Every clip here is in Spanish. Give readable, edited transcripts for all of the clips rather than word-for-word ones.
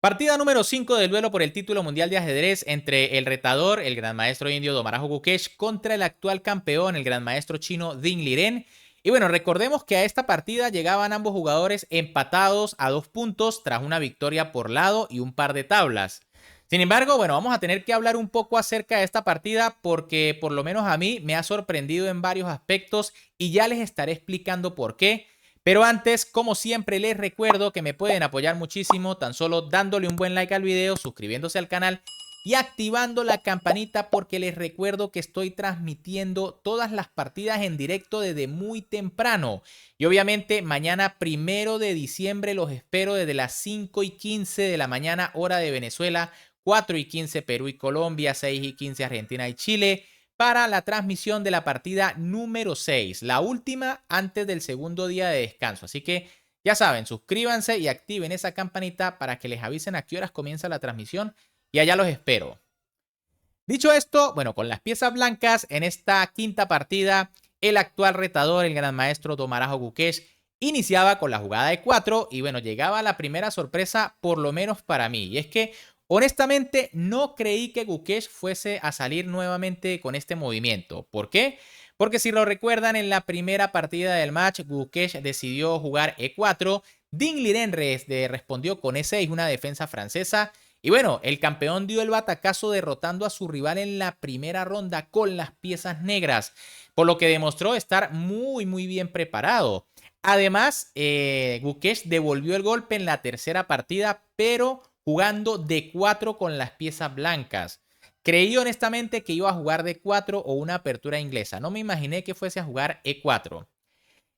Partida número 5 del duelo por el título mundial de ajedrez entre el retador, el gran maestro indio Domarajo Gukesh, contra el actual campeón, el gran maestro chino Ding Liren. Y bueno, recordemos que a esta partida llegaban ambos jugadores empatados a 2 puntos tras una victoria por lado y un par de tablas. Sin embargo, bueno, vamos a tener que hablar un poco acerca de esta partida porque por lo menos a mí me ha sorprendido en varios aspectos y ya les estaré explicando por qué. Pero antes, como siempre, les recuerdo que me pueden apoyar muchísimo tan solo dándole un buen like al video, suscribiéndose al canal y activando la campanita porque les recuerdo que estoy transmitiendo todas las partidas en directo desde muy temprano. Y obviamente mañana 1 de diciembre los espero desde las 5:15 de la mañana hora de Venezuela, 4:15 Perú y Colombia, 6:15 Argentina y Chile, para la transmisión de la partida número 6, la última antes del segundo día de descanso. Así que ya saben, suscríbanse y activen esa campanita para que les avisen a qué horas comienza la transmisión y allá los espero. Dicho esto, bueno, con las piezas blancas en esta quinta partida, el actual retador, el gran maestro Domarajo Gukesh, iniciaba con la jugada de 4 y bueno, llegaba la primera sorpresa por lo menos para mí. Y es que honestamente no creí que Gukesh fuese a salir nuevamente con este movimiento. ¿Por qué? Porque si lo recuerdan, en la primera partida del match, Gukesh decidió jugar E4, Ding Liren respondió con E6, una defensa francesa, y bueno, el campeón dio el batacazo derrotando a su rival en la primera ronda con las piezas negras, por lo que demostró estar muy bien preparado. Además, Gukesh devolvió el golpe en la tercera partida, pero jugando D4 con las piezas blancas. Creí honestamente que iba a jugar D4 o una apertura inglesa. No me imaginé que fuese a jugar E4.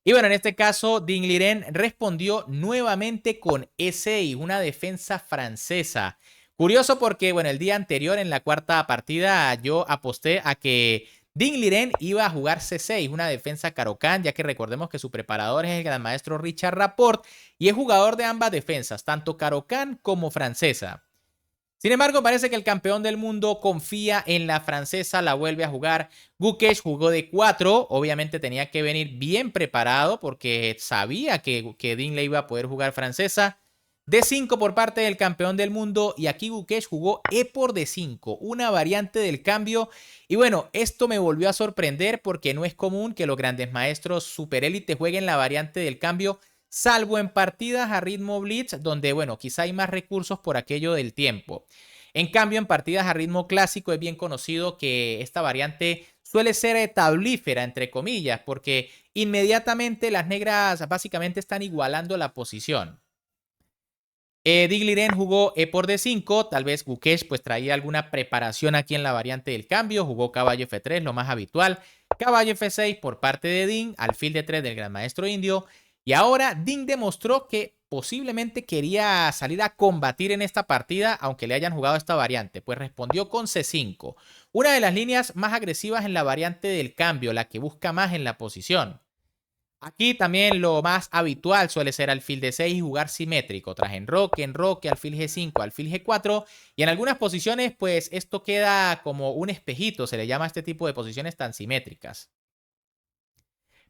Y bueno, en este caso, Ding Liren respondió nuevamente con E6, una defensa francesa. Curioso porque, bueno, el día anterior en la cuarta partida yo aposté a que Ding Liren iba a jugar C6, una defensa Caro-Kann, ya que recordemos que su preparador es el gran maestro Richard Rapport y es jugador de ambas defensas, tanto Caro-Kann como francesa. Sin embargo, parece que el campeón del mundo confía en la francesa, la vuelve a jugar. Gukesh jugó de 4, obviamente tenía que venir bien preparado porque sabía que Ding le iba a poder jugar francesa. D5 por parte del campeón del mundo y aquí Gukesh jugó E por D5, una variante del cambio. Y bueno, esto me volvió a sorprender porque no es común que los grandes maestros superélite jueguen la variante del cambio, salvo en partidas a ritmo blitz, donde, bueno, quizá hay más recursos por aquello del tiempo. En cambio, en partidas a ritmo clásico es bien conocido que esta variante suele ser tablífera, entre comillas, porque inmediatamente las negras básicamente están igualando la posición. Ding Liren jugó E por D5, tal vez Gukesh pues traía alguna preparación aquí en la variante del cambio, jugó caballo F3, lo más habitual, caballo F6 por parte de Ding, alfil D3 del gran maestro indio, y ahora Ding demostró que posiblemente quería salir a combatir en esta partida, aunque le hayan jugado esta variante, pues respondió con C5, una de las líneas más agresivas en la variante del cambio, la que busca más en la posición. Aquí también lo más habitual suele ser alfil D6 y jugar simétrico, tras enroque, alfil G5, alfil G4, y en algunas posiciones pues esto queda como un espejito, se le llama a este tipo de posiciones tan simétricas.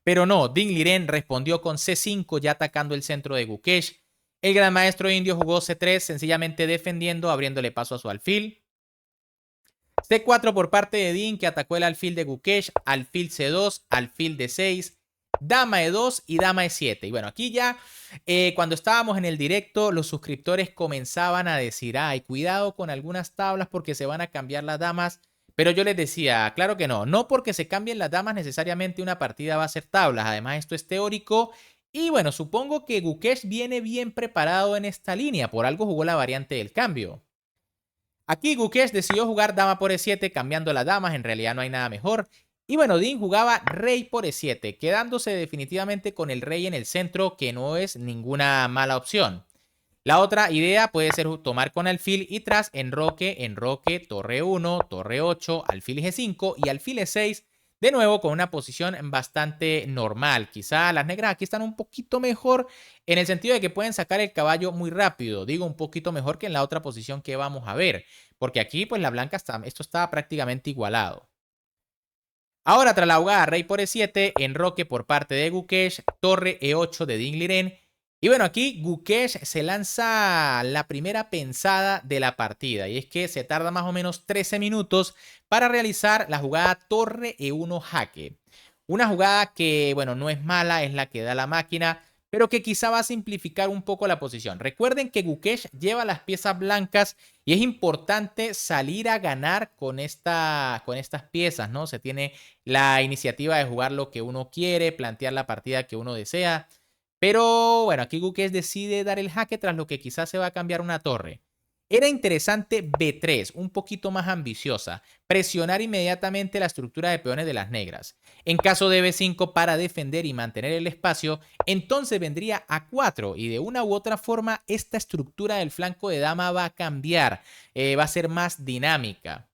Pero no, Ding Liren respondió con C5 ya atacando el centro de Gukesh. El gran maestro indio jugó C3 sencillamente defendiendo, abriéndole paso a su alfil. C4 por parte de Ding que atacó el alfil de Gukesh, alfil C2, alfil D6, dama E2 y dama E7. Y bueno, aquí ya cuando estábamos en el directo, los suscriptores comenzaban a decir, ay, cuidado con algunas tablas porque se van a cambiar las damas. Pero yo les decía, claro que no, no porque se cambien las damas necesariamente una partida va a ser tablas. Además, esto es teórico. Y bueno, supongo que Gukesh viene bien preparado en esta línea, por algo jugó la variante del cambio. Aquí Gukesh decidió jugar dama por E7 cambiando las damas, en realidad no hay nada mejor. Y bueno, Ding jugaba rey por E7, quedándose definitivamente con el rey en el centro, que no es ninguna mala opción. La otra idea puede ser tomar con alfil y tras enroque, torre 1, torre 8, alfil G5 y alfil E6, de nuevo con una posición bastante normal. Quizá las negras aquí están un poquito mejor en el sentido de que pueden sacar el caballo muy rápido. Digo un poquito mejor que en la otra posición que vamos a ver. Porque aquí pues la blanca esto está prácticamente igualado. Ahora tras la jugada rey por E7, enroque por parte de Gukesh, torre E8 de Ding Liren. Y bueno, aquí Gukesh se lanza la primera pensada de la partida y es que se tarda más o menos 13 minutos para realizar la jugada torre E1 jaque. Una jugada que, bueno, no es mala, es la que da la máquina, pero que quizá va a simplificar un poco la posición. Recuerden que Gukesh lleva las piezas blancas y es importante salir a ganar con estas piezas, ¿no? Se tiene la iniciativa de jugar lo que uno quiere, plantear la partida que uno desea. Pero bueno, aquí Gukesh decide dar el jaque tras lo que quizás se va a cambiar una torre. Era interesante B3, un poquito más ambiciosa, presionar inmediatamente la estructura de peones de las negras. En caso de B5 para defender y mantener el espacio, entonces vendría A4 y de una u otra forma esta estructura del flanco de dama va a cambiar, va a ser más dinámica.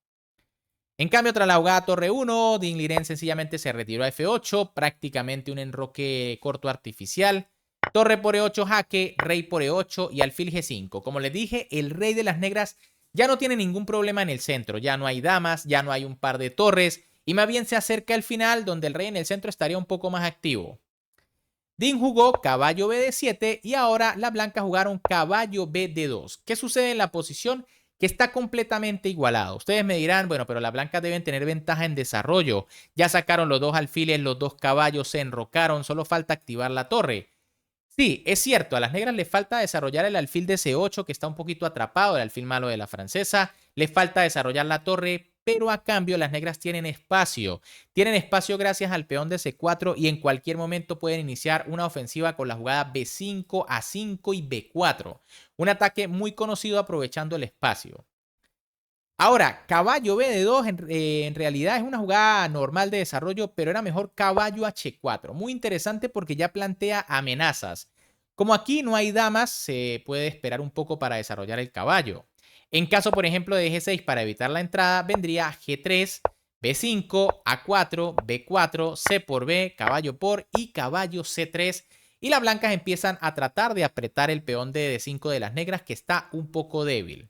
En cambio, tras la jugada torre 1, Ding Liren sencillamente se retiró a F8, prácticamente un enroque corto artificial. Torre por E8 jaque, rey por E8 y alfil G5. Como les dije, el rey de las negras ya no tiene ningún problema en el centro. Ya no hay damas, ya no hay un par de torres. Y más bien se acerca el final donde el rey en el centro estaría un poco más activo. Ding jugó caballo BD7 y ahora las blancas jugaron caballo BD2. ¿Qué sucede en la posición? Que está completamente igualado. Ustedes me dirán, bueno, pero las blancas deben tener ventaja en desarrollo. Ya sacaron los dos alfiles, los dos caballos se enrocaron, solo falta activar la torre. Sí, es cierto, a las negras les falta desarrollar el alfil de C8 que está un poquito atrapado, el alfil malo de la francesa, les falta desarrollar la torre, pero a cambio las negras tienen espacio gracias al peón de C4 y en cualquier momento pueden iniciar una ofensiva con la jugada B5, A5 y B4, un ataque muy conocido aprovechando el espacio. Ahora, caballo BD2 en realidad es una jugada normal de desarrollo, pero era mejor caballo H4. Muy interesante porque ya plantea amenazas. Como aquí no hay damas, se puede esperar un poco para desarrollar el caballo. En caso, por ejemplo, de G6 para evitar la entrada, vendría G3, B5, A4, B4, C por B, caballo por y caballo C3. Y las blancas empiezan a tratar de apretar el peón de D5 de las negras que está un poco débil.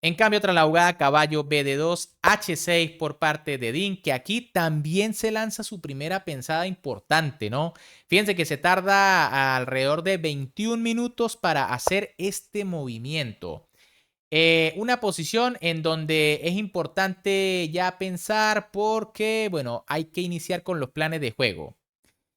En cambio, tras la jugada caballo BD2, H6 por parte de Ding, que aquí también se lanza su primera pensada importante, ¿no? Fíjense que se tarda alrededor de 21 minutos para hacer este movimiento. Una posición en donde es importante ya pensar porque, bueno, hay que iniciar con los planes de juego.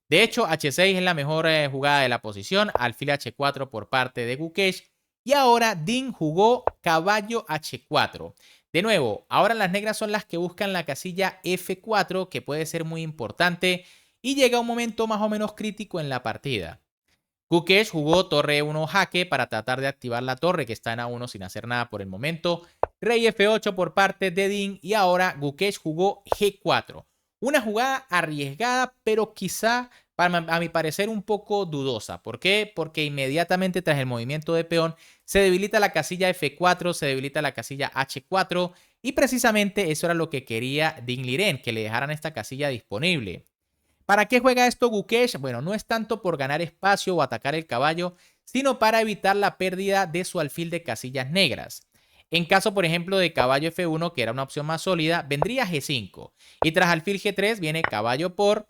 De hecho, H6 es la mejor jugada de la posición, alfil H4 por parte de Gukesh. Y ahora Ding jugó caballo H4. De nuevo, ahora las negras son las que buscan la casilla F4, que puede ser muy importante. Y llega un momento más o menos crítico en la partida. Gukesh jugó torre E1 jaque para tratar de activar la torre que está en A1 sin hacer nada por el momento. Rey F8 por parte de Ding y ahora Gukesh jugó G4. Una jugada arriesgada, pero quizá, a mi parecer, un poco dudosa. ¿Por qué? Porque inmediatamente tras el movimiento de peón se debilita la casilla F4, se debilita la casilla H4 y precisamente eso era lo que quería Ding Liren, que le dejaran esta casilla disponible. ¿Para qué juega esto Gukesh? Bueno, no es tanto por ganar espacio o atacar el caballo, sino para evitar la pérdida de su alfil de casillas negras. En caso, por ejemplo, de caballo F1, que era una opción más sólida, vendría G5. Y tras alfil G3 viene caballo por,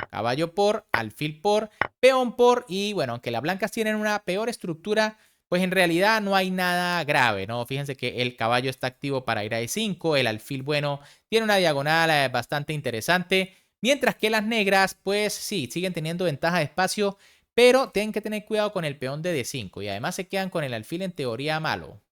alfil por, peón por. Y bueno, aunque las blancas tienen una peor estructura, pues en realidad no hay nada grave, ¿no? Fíjense que el caballo está activo para ir a E5, el alfil, bueno, tiene una diagonal bastante interesante. Mientras que las negras, pues sí, siguen teniendo ventaja de espacio, pero tienen que tener cuidado con el peón de D5 y además se quedan con el alfil en teoría malo.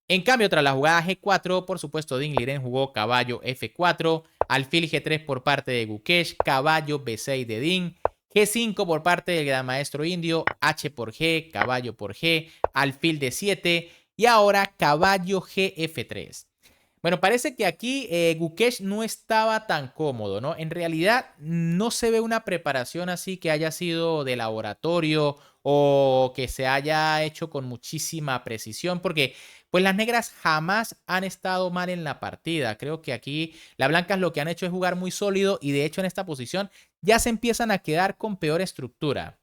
En cambio, tras la jugada G4, por supuesto, Ding Liren jugó caballo F4, alfil G3 por parte de Gukesh, caballo B6 de Ding, G5 por parte del gran maestro indio, H por G, caballo por G, alfil D7 y ahora caballo GF3. Bueno, parece que aquí Gukesh no estaba tan cómodo, ¿no? En realidad no se ve una preparación así que haya sido de laboratorio o que se haya hecho con muchísima precisión, porque pues las negras jamás han estado mal en la partida. Creo que aquí las blancas lo que han hecho es jugar muy sólido y de hecho en esta posición ya se empiezan a quedar con peor estructura.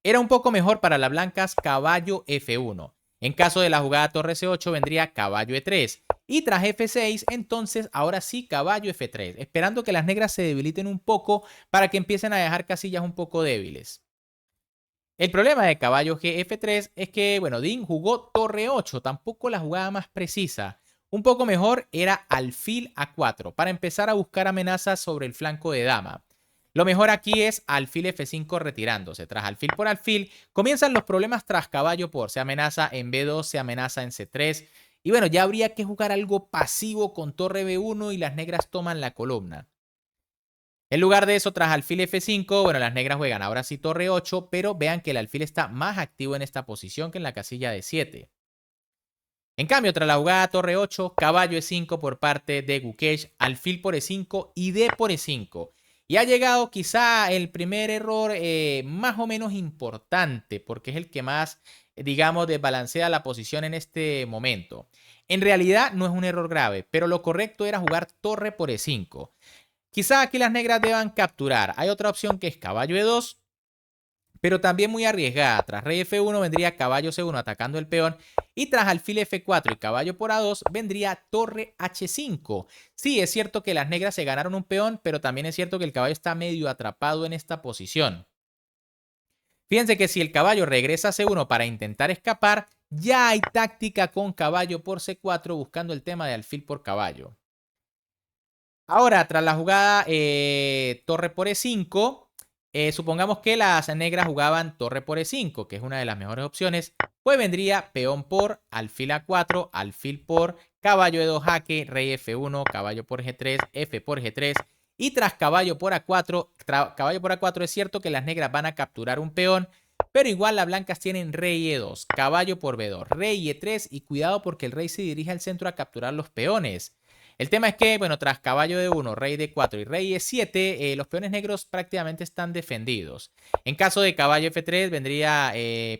Era un poco mejor para las blancas caballo F1. En caso de la jugada torre C8 vendría caballo E3. Y tras F6, entonces ahora sí caballo F3, esperando que las negras se debiliten un poco para que empiecen a dejar casillas un poco débiles. El problema de caballo Gf3 es que, bueno, Dean jugó torre 8, tampoco la jugada más precisa. Un poco mejor era alfil a4 para empezar a buscar amenazas sobre el flanco de dama. Lo mejor aquí es alfil f5 retirándose. Tras alfil por alfil, comienzan los problemas tras caballo por. Se amenaza en b2, se amenaza en c3. Y bueno, ya habría que jugar algo pasivo con torre b1 y las negras toman la columna. En lugar de eso, tras alfil f5, bueno, las negras juegan ahora sí torre 8, pero vean que el alfil está más activo en esta posición que en la casilla de 7. En cambio, tras la jugada torre 8, caballo e5 por parte de Gukesh, alfil por e5 y d por e5. Y ha llegado quizá el primer error más o menos importante, porque es el que más, digamos, desbalancea la posición en este momento. En realidad no es un error grave, pero lo correcto era jugar torre por e5. Quizá aquí las negras deban capturar. Hay otra opción que es caballo e2, pero también muy arriesgada. Tras rey f1 vendría caballo c1 atacando el peón y tras alfil f4 y caballo por a2 vendría torre h5. Sí, es cierto que las negras se ganaron un peón, pero también es cierto que el caballo está medio atrapado en esta posición. Fíjense que si el caballo regresa a c1 para intentar escapar, ya hay táctica con caballo por c4 buscando el tema de alfil por caballo. Ahora, tras la jugada torre por e5, supongamos que las negras jugaban torre por e5, que es una de las mejores opciones, pues vendría peón por, alfil a4, alfil por, caballo e2 jaque, rey f1, caballo por g3, f por g3, y tras caballo por a4 es cierto que las negras van a capturar un peón, pero igual las blancas tienen rey e2, caballo por b2, rey e3, y cuidado porque el rey se dirige al centro a capturar los peones. El tema es que, bueno, tras caballo d1, rey d4 y rey e7, los peones negros prácticamente están defendidos. En caso de caballo f3 vendría,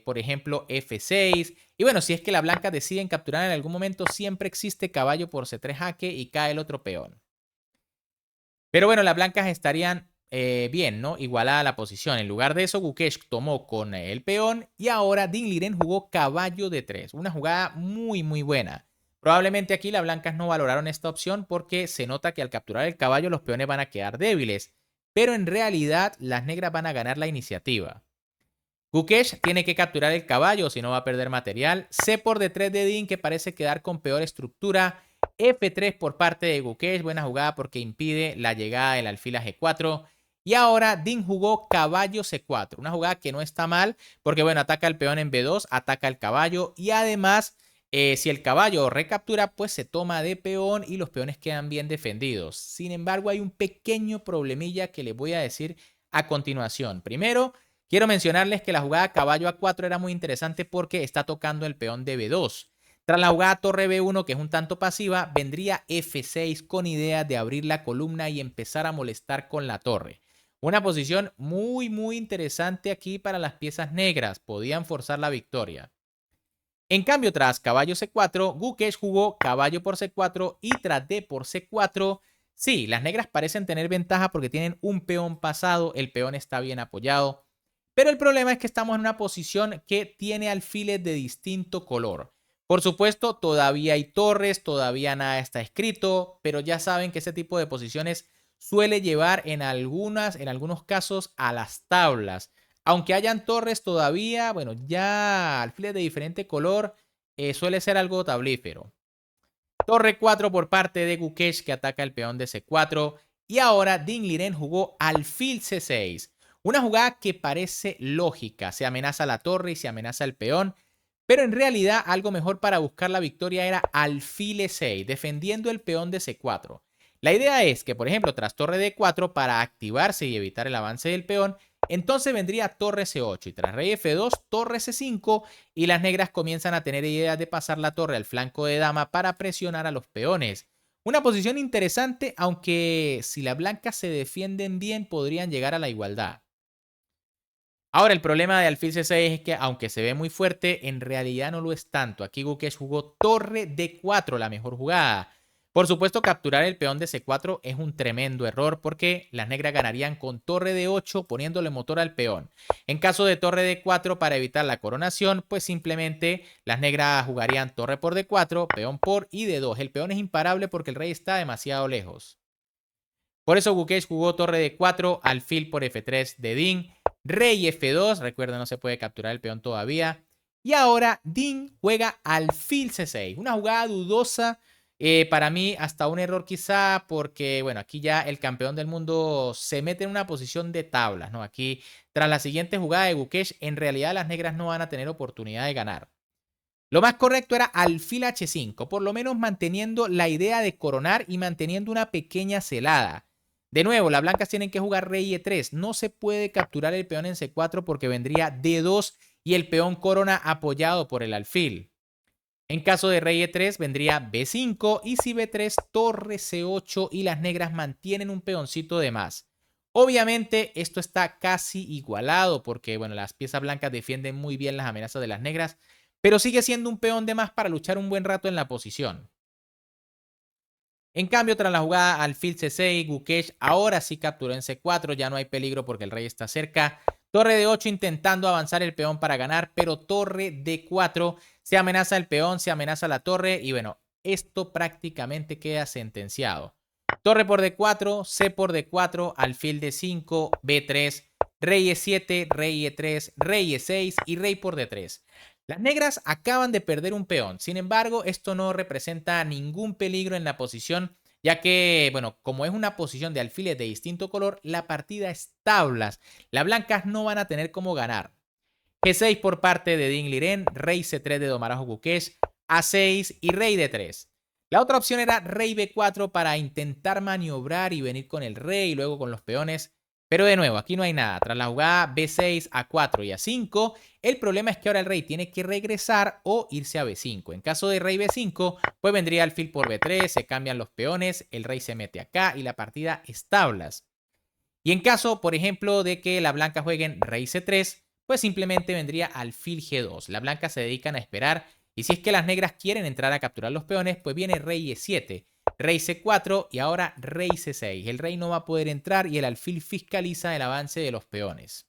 por ejemplo, f6. Y bueno, si es que las blancas deciden capturar en algún momento, siempre existe caballo por c3 jaque y cae el otro peón. Pero bueno, las blancas estarían bien, ¿no? Igualada la posición. En lugar de eso, Gukesh tomó con el peón y ahora Ding Liren jugó caballo d3. Una jugada muy, muy buena. Probablemente aquí las blancas no valoraron esta opción porque se nota que al capturar el caballo los peones van a quedar débiles. Pero en realidad las negras van a ganar la iniciativa. Gukesh tiene que capturar el caballo, si no va a perder material. C por d3 de Dean, que parece quedar con peor estructura. F3 por parte de Gukesh, buena jugada porque impide la llegada del alfil a G4. Y ahora Dean jugó caballo C4, una jugada que no está mal porque, bueno, ataca el peón en B2, ataca el caballo y además, si el caballo recaptura, pues se toma de peón y los peones quedan bien defendidos. Sin embargo, hay un pequeño problemilla que les voy a decir a continuación. Primero, quiero mencionarles que la jugada caballo a4 era muy interesante porque está tocando el peón de B2. Tras la jugada torre B1, que es un tanto pasiva, vendría F6 con idea de abrir la columna y empezar a molestar con la torre. Una posición muy, muy interesante aquí para las piezas negras. Podían forzar la victoria. En cambio, tras caballo C4, Gukesh jugó caballo por C4 y tras D por C4. Sí, las negras parecen tener ventaja porque tienen un peón pasado, el peón está bien apoyado. Pero el problema es que estamos en una posición que tiene alfiles de distinto color. Por supuesto, todavía hay torres, todavía nada está escrito, pero ya saben que ese tipo de posiciones suele llevar en algunos casos a las tablas. Aunque hayan torres todavía, bueno, ya alfiles de diferente color suele ser algo tablífero. Torre 4 por parte de Gukesh que ataca el peón de C4. Y ahora Ding Liren jugó alfil C6. Una jugada que parece lógica. Se amenaza la torre y se amenaza el peón. Pero en realidad algo mejor para buscar la victoria era alfil E6, defendiendo el peón de C4. La idea es que, por ejemplo, tras torre D4, para activarse y evitar el avance del peón, entonces vendría torre C8 y tras rey F2, torre C5 y las negras comienzan a tener ideas de pasar la torre al flanco de dama para presionar a los peones. Una posición interesante, aunque si las blancas se defienden bien podrían llegar a la igualdad. Ahora, el problema de alfil C6 es que, aunque se ve muy fuerte, en realidad no lo es tanto. Aquí Gukesh jugó torre D4, la mejor jugada. Por supuesto, capturar el peón de C4 es un tremendo error porque las negras ganarían con torre D8 poniéndole motor al peón. En caso de torre D4 para evitar la coronación, pues simplemente las negras jugarían torre por D4, peón por y D2. El peón es imparable porque el rey está demasiado lejos. Por eso Gukesh jugó torre D4, alfil por F3 de Dean. rey F2, recuerden no se puede capturar el peón todavía. Y ahora Dean juega alfil C6, una jugada dudosa. Para mí hasta un error quizá porque, bueno, aquí ya el campeón del mundo se mete en una posición de tablas, ¿no? Aquí, tras la siguiente jugada de Gukesh, en realidad las negras no van a tener oportunidad de ganar. Lo más correcto era alfil H5, por lo menos manteniendo la idea de coronar y manteniendo una pequeña celada. De nuevo, las blancas tienen que jugar rey E3. No se puede capturar el peón en C4 porque vendría D2 y el peón corona apoyado por el alfil. En caso de rey E3 vendría B5 y si B3 torre C8 y las negras mantienen un peoncito de más. Obviamente esto está casi igualado porque bueno, las piezas blancas defienden muy bien las amenazas de las negras, pero sigue siendo un peón de más para luchar un buen rato en la posición. En cambio, tras la jugada alfil C6, Gukesh ahora sí capturó en C4, ya no hay peligro porque el rey está cerca. Torre D8 intentando avanzar el peón para ganar, pero torre D4, se amenaza el peón, se amenaza la torre y bueno, esto prácticamente queda sentenciado. Torre por D4, C por D4, alfil D5, B3, rey E7, rey E3, rey E6 y rey por D3. Las negras acaban de perder un peón, sin embargo, esto no representa ningún peligro en la posición, ya que, bueno, como es una posición de alfiles de distinto color, la partida es tablas. Las blancas no van a tener cómo ganar. G6 por parte de Ding Liren, rey C3 de Domarajo Gukesh, A6 y rey D3. La otra opción era rey B4 para intentar maniobrar y venir con el rey y luego con los peones. Pero de nuevo, aquí no hay nada. Tras la jugada B6, A4 y A5, el problema es que ahora el rey tiene que regresar o irse a B5. En caso de rey B5, pues vendría alfil por B3, se cambian los peones, el rey se mete acá y la partida es tablas. Y en caso, por ejemplo, de que la blanca jueguen rey C3, pues simplemente vendría alfil G2. Las blancas se dedican a esperar y si es que las negras quieren entrar a capturar los peones, pues viene rey E7, rey C4 y ahora rey C6. El rey no va a poder entrar y el alfil fiscaliza el avance de los peones.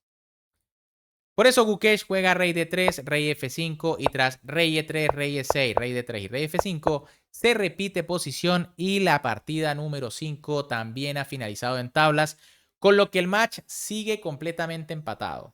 Por eso Gukesh juega rey D3, rey F5 y tras rey E3, rey E6, rey D3 y rey F5 se repite posición y la partida número 5 también ha finalizado en tablas, con lo que el match sigue completamente empatado.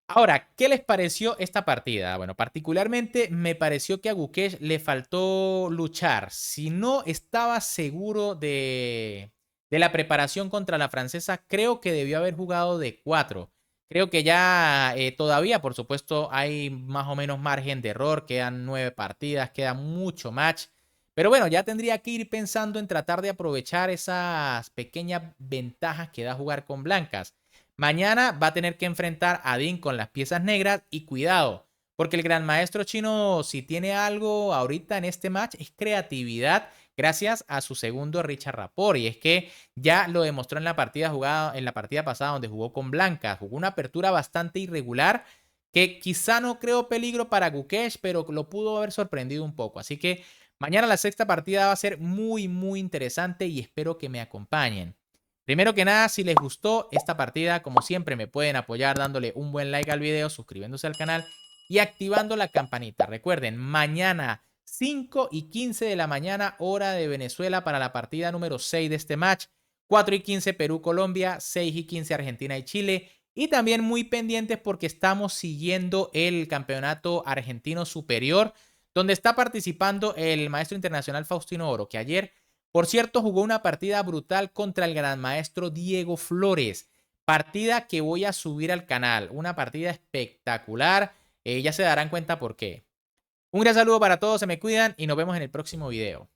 Ahora, ¿qué les pareció esta partida? Bueno, particularmente me pareció que a Gukesh le faltó luchar. Si no estaba seguro de la preparación contra la francesa, creo que debió haber jugado de 4. Creo que ya todavía, por supuesto, hay más o menos margen de error. Quedan 9 partidas, queda mucho match. Pero bueno, ya tendría que ir pensando en tratar de aprovechar esas pequeñas ventajas que da jugar con blancas. Mañana va a tener que enfrentar a Dean con las piezas negras y cuidado, porque el gran maestro chino, si tiene algo ahorita en este match, es creatividad gracias a su segundo Richard Rapport. Y es que ya lo demostró en la partida jugada, en la partida pasada donde jugó con blancas. Jugó una apertura bastante irregular que quizá no creó peligro para Gukesh, pero lo pudo haber sorprendido un poco. Así que mañana la sexta partida va a ser muy, muy interesante y espero que me acompañen. Primero que nada, si les gustó esta partida, como siempre, me pueden apoyar dándole un buen like al video, suscribiéndose al canal y activando la campanita. Recuerden, mañana 5:15 de la mañana, hora de Venezuela, para la partida número 6 de este match. 4:15 Perú-Colombia, 6:15 Argentina y Chile. Y también muy pendientes porque estamos siguiendo el campeonato argentino superior, donde está participando el maestro internacional Faustino Oro, que ayer, por cierto, jugó una partida brutal contra el gran maestro Diego Flores. Partida que voy a subir al canal. Una partida espectacular. Ya se darán cuenta por qué. Un gran saludo para todos, se me cuidan y nos vemos en el próximo video.